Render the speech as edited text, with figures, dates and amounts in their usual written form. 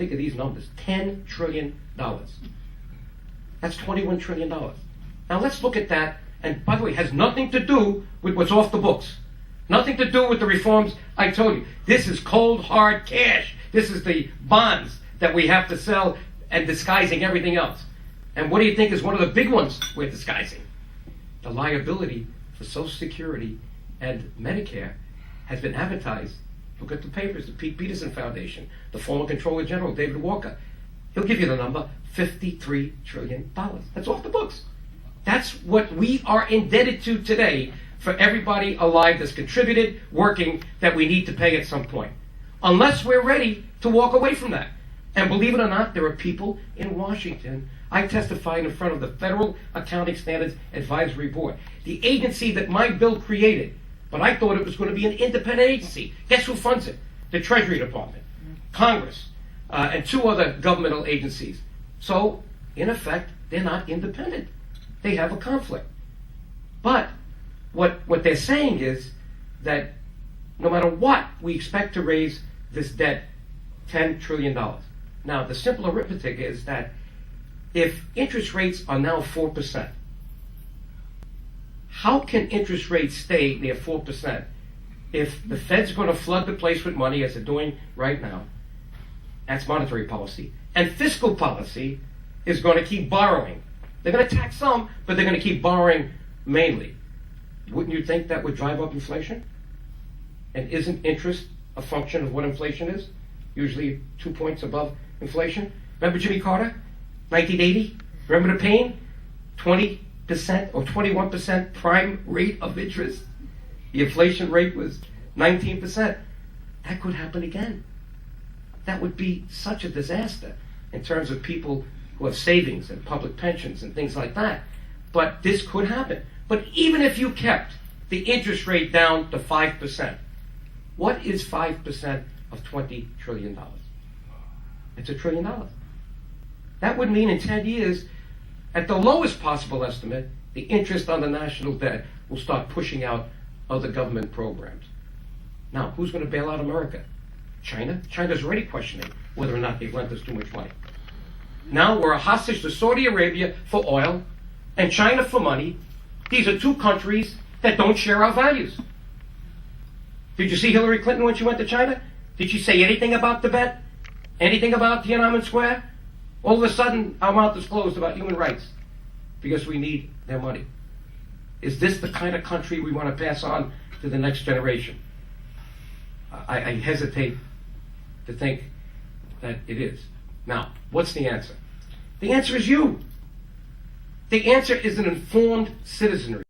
Think of these numbers, $10 trillion. That's $21 trillion. Now let's look at that, and by the way, it has nothing to do with what's off the books. Nothing to do with the reforms I told you. This is cold, hard cash. This is the bonds that we have to sell and disguising everything else. And what do you think is one of the big ones we're disguising? The liability for Social Security and Medicare has been advertised. Look at the papers, the Pete Peterson Foundation, the former Comptroller General, David Walker. He'll give you the number, $53 trillion. That's off the books. That's what we are indebted to today for everybody alive that's contributed, working, that we need to pay at some point. Unless we're ready to walk away from that. And believe it or not, there are people in Washington. I testified in front of the Federal Accounting Standards Advisory Board, the agency that my bill created, but I thought it was going to be an independent agency. Guess who funds it? The Treasury Department, Congress, and two other governmental agencies. So, in effect, they're not independent. They have a conflict. But what they're saying is that no matter what, we expect to raise this debt $10 trillion. Now, the simple arithmetic is that if interest rates are now 4%, how can interest rates stay near 4% if the Fed's going to flood the place with money, as they're doing right now? That's monetary policy. And fiscal policy is going to keep borrowing. They're going to tax some, but they're going to keep borrowing mainly. Wouldn't you think that would drive up inflation? And isn't interest a function of what inflation is? Usually 2 points above inflation. Remember Jimmy Carter, 1980? Remember the pain? 20% or 21% prime rate of interest. The inflation rate was 19%. That could happen again. That would be such a disaster in terms of people who have savings and public pensions and things like that. But this could happen. But even if you kept the interest rate down to 5%, what is 5% of $20 trillion? It's $1 trillion. That would mean in 10 years, at the lowest possible estimate, the interest on the national debt will start pushing out other government programs. Now, who's going to bail out America? China? China's already questioning whether or not they've lent us too much money. Now we're a hostage to Saudi Arabia for oil and China for money. These are two countries that don't share our values. Did you see Hillary Clinton when she went to China? Did she say anything about Tibet? Anything about Tiananmen Square? All of a sudden, our mouth is closed about human rights because we need their money. Is this the kind of country we want to pass on to the next generation? I hesitate to think that it is. Now, what's the answer? The answer is you. The answer is an informed citizenry.